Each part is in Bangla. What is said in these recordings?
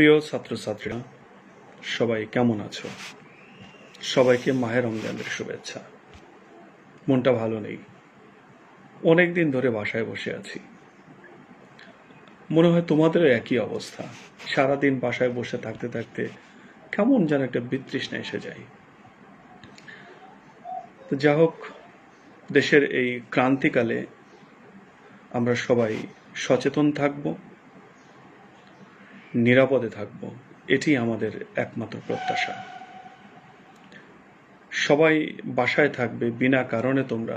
প্রিয় ছাত্রছাত্রীরা, সবাই কেমন আছো? সবাইকে মাহে রমজানের শুভেচ্ছা। মনটা ভালো নেই, অনেক দিন ধরে বাসায় বসে আছি। মনে হয় তোমাদেরও একই অবস্থা। সারাদিন বাসায় বসে থাকতে থাকতে কেমন যেন একটা বিতৃষ্ণা এসে যায়। তো যা হোক, দেশের এই ক্রান্তিকালে আমরা সবাই সচেতন থাকব, নিরাপদে থাকব, এটি আমাদের একমাত্র প্রত্যাশা। সবাই বাসায় থাকবে, বিনা কারণে তোমরা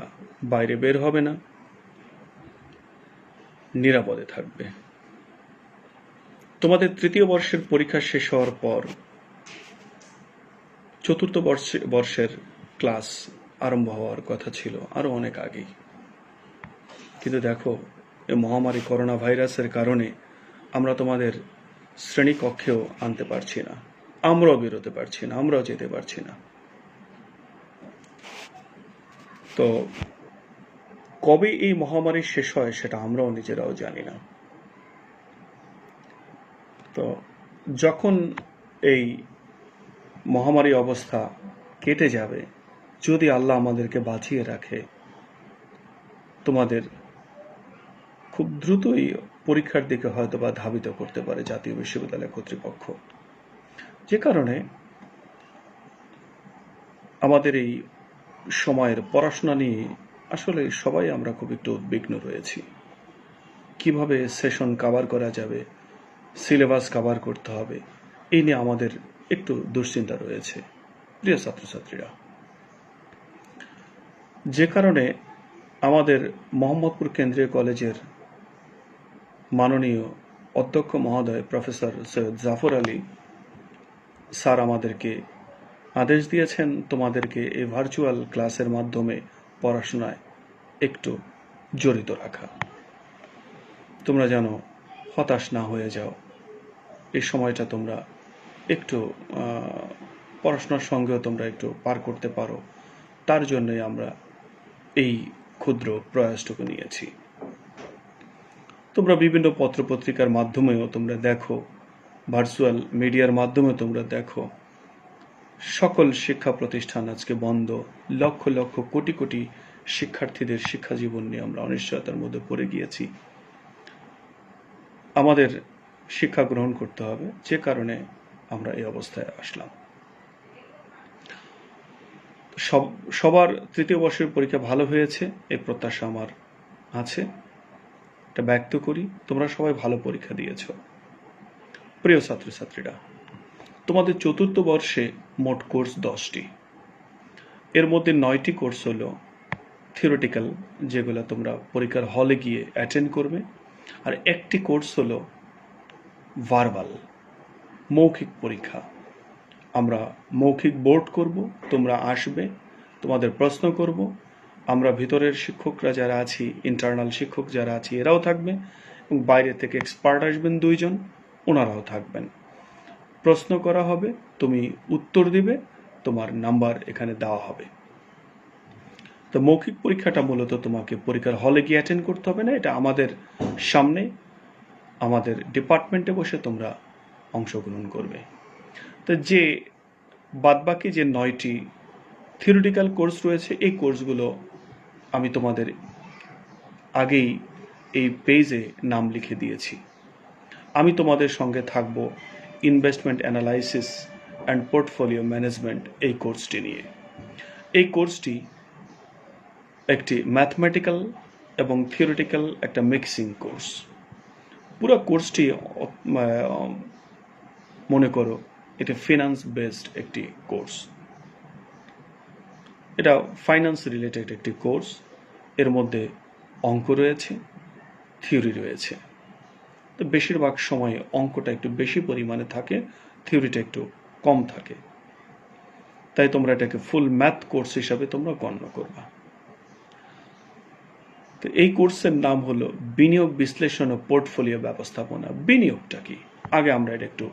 বাইরে বের হবে না, নিরাপদে থাকবে। তোমাদের তৃতীয় বর্ষের পরীক্ষা শেষ হওয়ার পর চতুর্থ বর্ষের ক্লাস আরম্ভ হওয়ার কথা ছিল আরো অনেক আগেই। কিন্তু দেখো, এই মহামারী করোনা ভাইরাসের কারণে আমরা তোমাদের শ্রেণীকক্ষেও আনতে পারছি না, আমরাও বেরোতে পারছি না, আমরাও যেতে পারছি না। তো কবে এই মহামারী শেষ হয় সেটা আমরাও নিজেরাও জানি না। তো যখন এই মহামারী অবস্থা কেটে যাবে, যদি আল্লাহ আমাদেরকে বাঁচিয়ে রাখে, তোমাদের খুব দ্রুতই পরীক্ষার দিকে হয়তো বা ধাবিত করতে পারে জাতীয় বিশ্ববিদ্যালয় কর্তৃপক্ষ। যে কারণে আমাদের এই সময়ের পড়াশোনা নিয়ে আসলে সবাই আমরা খুব একটু উদ্বিগ্ন রয়েছি। কিভাবে সেশন কভার করা যাবে, সিলেবাস কভার করতে হবে, এই নিয়ে আমাদের একটু দুশ্চিন্তা রয়েছে প্রিয় ছাত্রছাত্রীরা। যে কারণে আমাদের মোহাম্মদপুর কেন্দ্রীয় কলেজের মাননীয় অধ্যক্ষ মহোদয় প্রফেসর সৈয়দ জাফর আলী স্যার আমাদেরকে আদেশ দিয়েছেন তোমাদেরকে এই ভার্চুয়াল ক্লাসের মাধ্যমে পড়াশোনায় একটু জড়িত রাখা। তোমরা যেন হতাশ না হয়ে যাও, এই সময়টা তোমরা একটু পড়াশোনার সঙ্গেও তোমরা একটু পার করতে পারো, তার জন্যই আমরা এই ক্ষুদ্র প্রয়াসটুকু নিয়েছি। তোমরা বিভিন্ন পত্রপত্রিকার মাধ্যমেও তোমরা দেখো, ভার্চুয়াল মিডিয়ার মাধ্যমে তোমরা দেখো, সকল শিক্ষা প্রতিষ্ঠান আজকে বন্ধ। লক্ষ লক্ষ কোটি কোটি শিক্ষার্থীদের শিক্ষা জীবন নিয়ে আমরা অনিশ্চয়তার মধ্যে পড়ে গিয়েছি। আমাদের শিক্ষা গ্রহণ করতে হবে, যে কারণে আমরা এই অবস্থায় আসলাম। সবার তৃতীয় বর্ষের পরীক্ষা ভালো হয়েছে এই প্রত্যাশা আমার আছে, এটা ব্যক্ত করি। তোমরা সবাই ভালো পরীক্ষা দিয়েছ। প্রিয় ছাত্রছাত্রীরা, তোমাদের চতুর্থ বর্ষে মোট কোর্স 10টি। এর মধ্যে 9টি কোর্স হলো থিওরিটিক্যাল, যেগুলো তোমরা পরীক্ষার হলে গিয়ে অ্যাটেন্ড করবে, আর একটি কোর্স হলো ভার্বাল, মৌখিক পরীক্ষা। আমরা মৌখিক বোর্ড করব, তোমরা আসবে, তোমাদের প্রশ্ন করব। আমরা ভিতরের শিক্ষকরা যারা আছি, ইন্টারনাল শিক্ষক যারা আছি, এরাও থাকবে, এবং বাইরে থেকে এক্সপার্ট আসবেন 2 জন, ওনারাও থাকবেন। প্রশ্ন করা হবে, তুমি উত্তর দিবে, তোমার নাম্বার এখানে দেওয়া হবে। তো মৌখিক পরীক্ষাটা মূলত তোমাকে পরীক্ষার হলে গিয়ে অ্যাটেন্ড করতে হবে না, এটা আমাদের সামনে আমাদের ডিপার্টমেন্টে বসে তোমরা অংশগ্রহণ করবে। তো যে বাদবাকি যে 9টি থিওরিটিক্যাল কোর্স রয়েছে, এই কোর্সগুলো আমি তোমাদের আগেই এই পেজে নাম লিখে দিয়েছি। আমি তোমাদের সঙ্গে থাকব investment analysis and portfolio management এই কোর্সটি নিয়ে। এই কোর্সটি একটি ম্যাথমেটিক্যাল এবং থিওরিটিক্যাল একটা মিক্সিং কোর্স। পুরো কোর্সটি মনে করো এটা ফিনান্স বেসড একটি কোর্স, এটা ফাইন্যান্স রিলেটেড একটি কোর্স। এর মধ্যে অঙ্ক রয়েছে, থিওরি রয়েছে। তো বেশিরভাগ সময়ে অঙ্কটা একটু বেশি পরিমাণে থাকে, থিওরিটা একটু কম থাকে। তাই তোমরা এটাকে ফুল ম্যাথ কোর্স হিসাবে তোমরা গণ্য করবা। তো এই কোর্সের নাম হলো বিনিয়োগ বিশ্লেষণ ও পোর্টফোলিও ব্যবস্থাপনা। বিনিয়োগটা কি আগে আমরা এটা একটু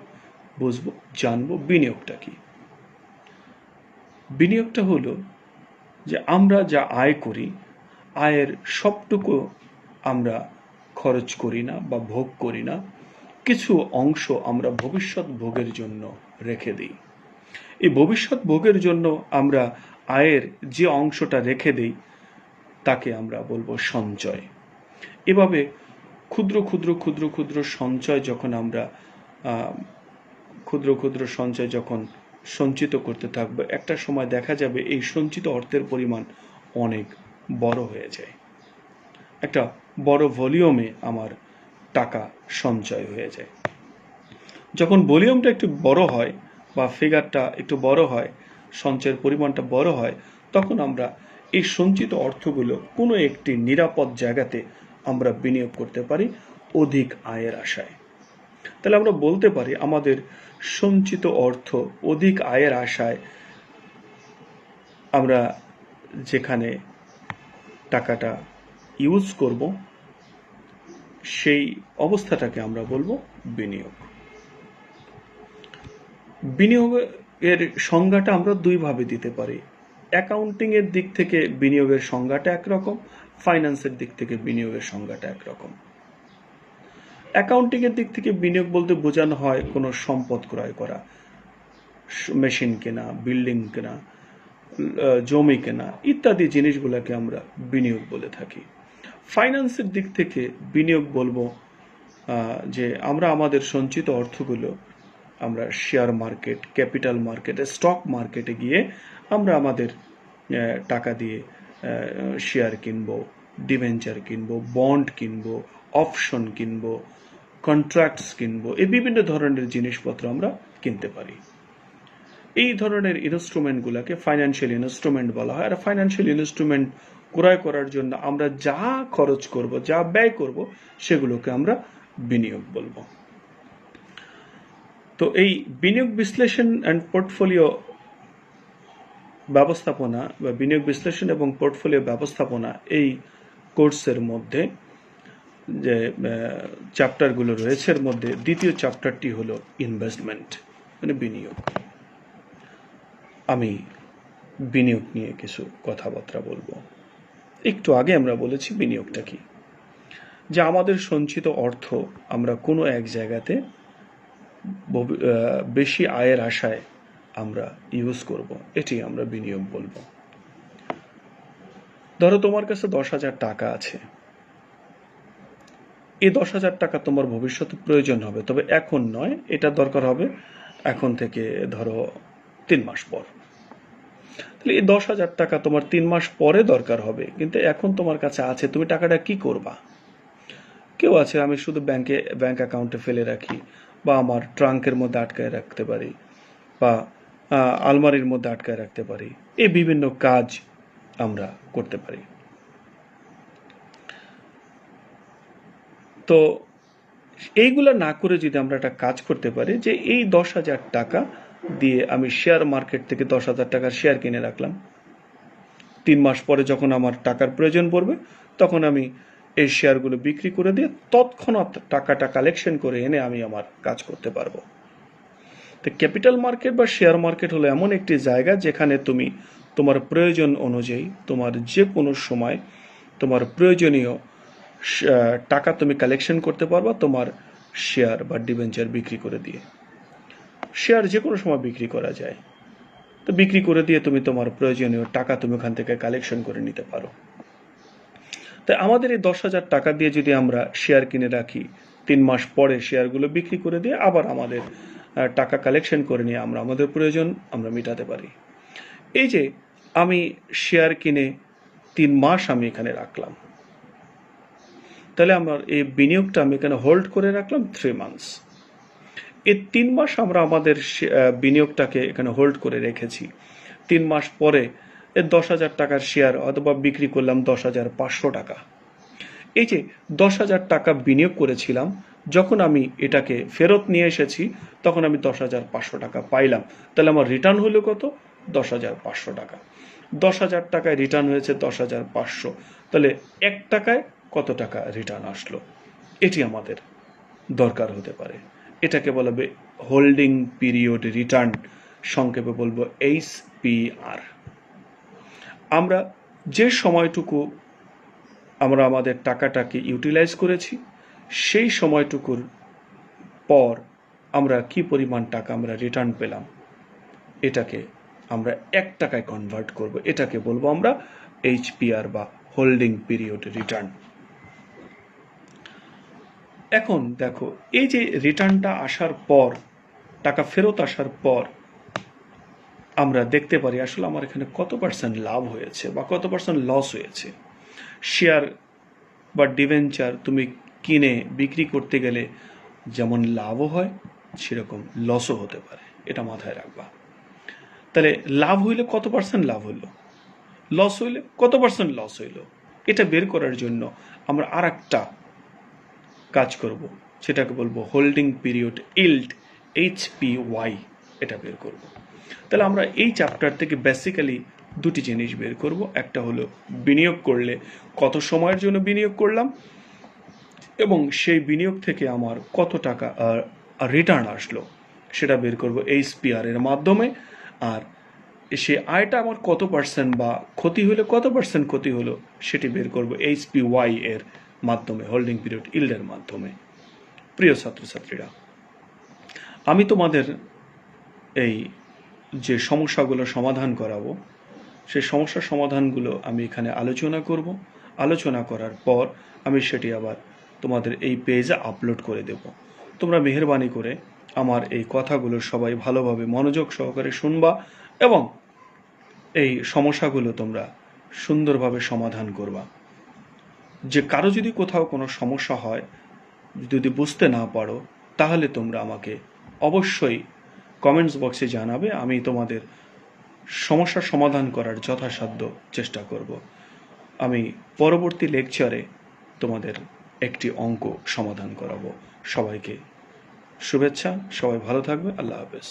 বুঝবো, জানবো। বিনিয়োগটা কি? বিনিয়োগটা হলো যে আমরা যা আয় করি, আয়ের সবটুকু আমরা খরচ করি না বা ভোগ করি না, কিছু অংশ আমরা ভবিষ্যৎ ভোগের জন্য রেখে দিই। এই ভবিষ্যৎ ভোগের জন্য আমরা আয়ের যে অংশটা রেখে দিই তাকে আমরা বলবো সঞ্চয়। এভাবে ক্ষুদ্র ক্ষুদ্র ক্ষুদ্র ক্ষুদ্র সঞ্চয় যখন আমরা ক্ষুদ্র ক্ষুদ্র সঞ্চয় যখন সঞ্চিত করতে থাকবো, একটা সময় দেখা যাবে এই সঞ্চিত অর্থের পরিমাণ অনেক বড় হয়ে যায়। একটা বড় ভলিউমে আমার টাকা সঞ্চয় হয়ে যায়। যখন ভলিউমটা একটু বড় হয় বা ফিগারটা একটু বড় হয়, সঞ্চয়ের পরিমাণটা বড় হয়, তখন আমরা এই সঞ্চিত অর্থগুলো কোনো একটি নিরাপদ জায়গাতে আমরা বিনিয়োগ করতে পারি অধিক আয়ের আশায়। তাহলে আমরা বলতে পারি আমাদের সঞ্চিত অর্থ অধিক আয়ের আশায় আমরা যেখানে টাকাটা ইউজ করব সেই অবস্থাটাকে আমরা বলবো বিনিয়োগ। বিনিয়োগের সংজ্ঞাটা আমরা দুইভাবে দিতে পারি। অ্যাকাউন্টিং এর দিক থেকে বিনিয়োগের সংজ্ঞাটা একরকম, ফাইন্যান্সের দিক থেকে বিনিয়োগের সংজ্ঞাটা একরকম। অ্যাকাউন্টিং এর দিক থেকে বিনিয়োগ বলতে বোঝানো হয় কোনো সম্পদ ক্রয় করা, মেশিন কেনা, বিল্ডিং কেনা, জমি কেনা ইত্যাদি জিনিসগুলোকে আমরা বিনিয়োগ বলে থাকি। ফাইন্যান্সের দিক থেকে বিনিয়োগ বলবো যে আমরা আমাদের সঞ্চিত অর্থগুলো আমরা শেয়ার মার্কেট, ক্যাপিটাল মার্কেটে, স্টক মার্কেটে গিয়ে আমরা আমাদের টাকা দিয়ে শেয়ার কিনবো, ডিবেঞ্চার কিনবো, বন্ড কিনবো, অপশন কিনবো, কন্ট্রাক্টস কিনবো, এই বিভিন্ন ধরনের জিনিসপত্র আমরা কিনতে পারি। এই ধরনের ইনস্ট্রুমেন্টগুলোকে ফাইন্যান্সিয়াল ইনস্ট্রুমেন্ট বলা হয়। আর ফাইন্যান্সিয়াল ইনস্ট্রুমেন্ট ক্রয় করার জন্য আমরা যা খরচ করব, যা ব্যয় করব, সেগুলোকে আমরা বিনিয়োগ বলবো। তো এই বিনিয়োগ বিশ্লেষণ অ্যান্ড পোর্টফোলিও ব্যবস্থাপনা বা বিনিয়োগ বিশ্লেষণ এবং পোর্টফোলিও ব্যবস্থাপনা এই কোর্সের মধ্যে যে চ্যাপ্টারগুলো রয়েছে এর মধ্যে দ্বিতীয় চ্যাপ্টারটি হলো ইনভেস্টমেন্ট, মানে বিনিয়োগ। আমি বিনিয়োগ নিয়ে কিছু কথাবার্তা বলবো। একটু আগে আমরা বলেছি বিনিয়োগটা কি, যে আমাদের সঞ্চিত অর্থ আমরা কোনো এক জায়গাতে বেশি আয়ের আশায় আমরা ইউজ করব, এটি আমরা বিনিয়োগ বলবো। ধরো তোমার কাছে 10,000 টাকা আছে, এই 10,000 টাকা তোমার ভবিষ্যতে প্রয়োজন হবে, তবে এখন নয়, এটা দরকার হবে এখন থেকে ধরো 3 মাস পর। তাহলে এই 10,000 টাকা তোমার 3 মাস পরে দরকার হবে, কিন্তু এখন তোমার কাছে আছে, তুমি টাকাটা কি করবা? কেউ আছে আমি শুধু ব্যাংক অ্যাকাউন্টে ফেলে রাখি, বা আমার ট্রাঙ্কের মধ্যে আটকায় রাখতে পারি, বা আলমারির মধ্যে আটকায় রাখতে পারি। এই বিভিন্ন কাজ আমরা করতে পারি। তো এইগুলো না করে যদি আমরা একটা কাজ করতে পারি, যে এই 10,000 টাকা দিয়ে আমি শেয়ার মার্কেট থেকে 10,000 টাকার শেয়ার কিনে রাখলাম, 3 মাস পরে যখন আমার টাকার প্রয়োজন পড়বে তখন আমি এই শেয়ারগুলো বিক্রি করে দিয়ে তৎক্ষণাৎ টাকাটা কালেকশন করে এনে আমি আমার কাজ করতে পারবো। তো ক্যাপিটাল মার্কেট বা শেয়ার মার্কেট হলো এমন একটি জায়গা যেখানে তুমি তোমার প্রয়োজন অনুযায়ী তোমার যে কোনো সময় তোমার প্রয়োজনীয় টাকা তুমি কালেকশন করতে পারবা তোমার শেয়ার বা ডিবেঞ্চার বিক্রি করে দিয়ে। শেয়ার যে কোনো সময় বিক্রি করা যায়, তো বিক্রি করে দিয়ে তুমি তোমার প্রয়োজনীয় টাকা তুমি ওখান থেকে কালেকশন করে নিতে পারো। তাই আমাদের এই 10,000 টাকা দিয়ে যদি আমরা শেয়ার কিনে রাখি, 3 মাস পরে শেয়ারগুলো বিক্রি করে দিয়ে আবার আমাদের টাকা কালেকশন করে নিয়ে আমরা আমাদের প্রয়োজন আমরা মেটাতে পারি। এই যে আমি শেয়ার কিনে 3 মাস আমি এখানে রাখলাম, তাহলে আমার এই বিনিয়োগটা আমি এখানে হোল্ড করে রাখলাম 3 মান্থস। এই 3 মাস আমরা আমাদের বিনিয়োগটাকে এখানে হোল্ড করে রেখেছি। 3 মাস পরে এই 10,000 টাকার শেয়ার অথবা বিক্রি করলাম 10,500 টাকা। এই যে 10,000 টাকা বিনিয়োগ করেছিলাম, যখন আমি এটাকে ফেরত নিয়ে এসেছি তখন আমি 10,500 টাকা পাইলাম। তাহলে আমার রিটার্ন হলো কত? 10,500 টাকা। 10,000 টাকায় রিটার্ন হয়েছে 10,500। তাহলে 1 টাকায় কত টাকা রিটার্ন আসলো? এটি আমাদের দরকার হতে পারে। এটাকে বলা হবে হোল্ডিং পিরিয়ড রিটার্ন, সংক্ষেপে বলবো HPR। আমরা যে সময়টুকু আমরা আমাদের টাকাটাকে ইউটিলাইজ করেছি সেই সময়টুকুর পর আমরা কি পরিমাণ টাকা আমরা রিটার্ন পেলাম, এটাকে আমরা 1 টাকায় কনভার্ট করব। এটাকে বলবো আমরা HPR বা হোল্ডিং পিরিয়ড রিটার্ন। এখন দেখো, এই যে রিটার্নটা আসার পর, টাকা ফেরত আসার পর আমরা দেখতে পারি আসলে আমার এখানে কত পার্সেন্ট লাভ হয়েছে বা কত পার্সেন্ট লস হয়েছে। শেয়ার বা ডিভেঞ্চার তুমি কিনে বিক্রি করতে গেলে যেমন লাভও হয় সেরকম লসও হতে পারে, এটা মাথায় রাখবা। তাহলে লাভ হইলে কত পার্সেন্ট লাভ হইল, লস হইলে কত পার্সেন্ট লস হইল, এটা বের করার জন্য আমরা আর একটা কাজ করব, সেটাকে বলবো হোল্ডিং পিরিয়ড ইল্ড, HPY, এটা বের করব। তাহলে আমরা এই চ্যাপ্টার থেকে বেসিক্যালি দুটি জিনিস বের করব। একটা হলো বিনিয়োগ করলে কত সময়ের জন্য বিনিয়োগ করলাম এবং সেই বিনিয়োগ থেকে আমার কত টাকা রিটার্ন আসলো, সেটা বের করব HPR এর মাধ্যমে। আর সে আয়টা আমার কত পার্সেন্ট বা ক্ষতি হলে কত পার্সেন্ট ক্ষতি হলো সেটি বের করব HPY এর মাধ্যমে, হোল্ডিং পিরিয়ড ইল্ডের মাধ্যমে। প্রিয় ছাত্রছাত্রীরা, আমি তোমাদের এই যে সমস্যাগুলো সমাধান করাবো, সেই সমস্যার সমাধানগুলো আমি এখানে আলোচনা করব। আলোচনা করার পর আমি সেটি আবার তোমাদের এই পেজে আপলোড করে দেব। তোমরা মেহেরবানি করে আমার এই কথাগুলো সবাই ভালোভাবে মনোযোগ সহকারে শুনবা এবং এই সমস্যাগুলো তোমরা সুন্দরভাবে সমাধান করবা। যে কারো যদি কোথাও কোনো সমস্যা হয়, যদি বুঝতে না পারো, তাহলে তোমরা আমাকে অবশ্যই কমেন্টস বক্সে জানাবে। আমি তোমাদের সমস্যার সমাধান করার যথাসাধ্য চেষ্টা করব। আমি পরবর্তী লেকচারে তোমাদের একটি অঙ্ক সমাধান করাবো। সবাইকে শুভেচ্ছা, সবাই ভালো থাকবে। আল্লাহ হাফেজ।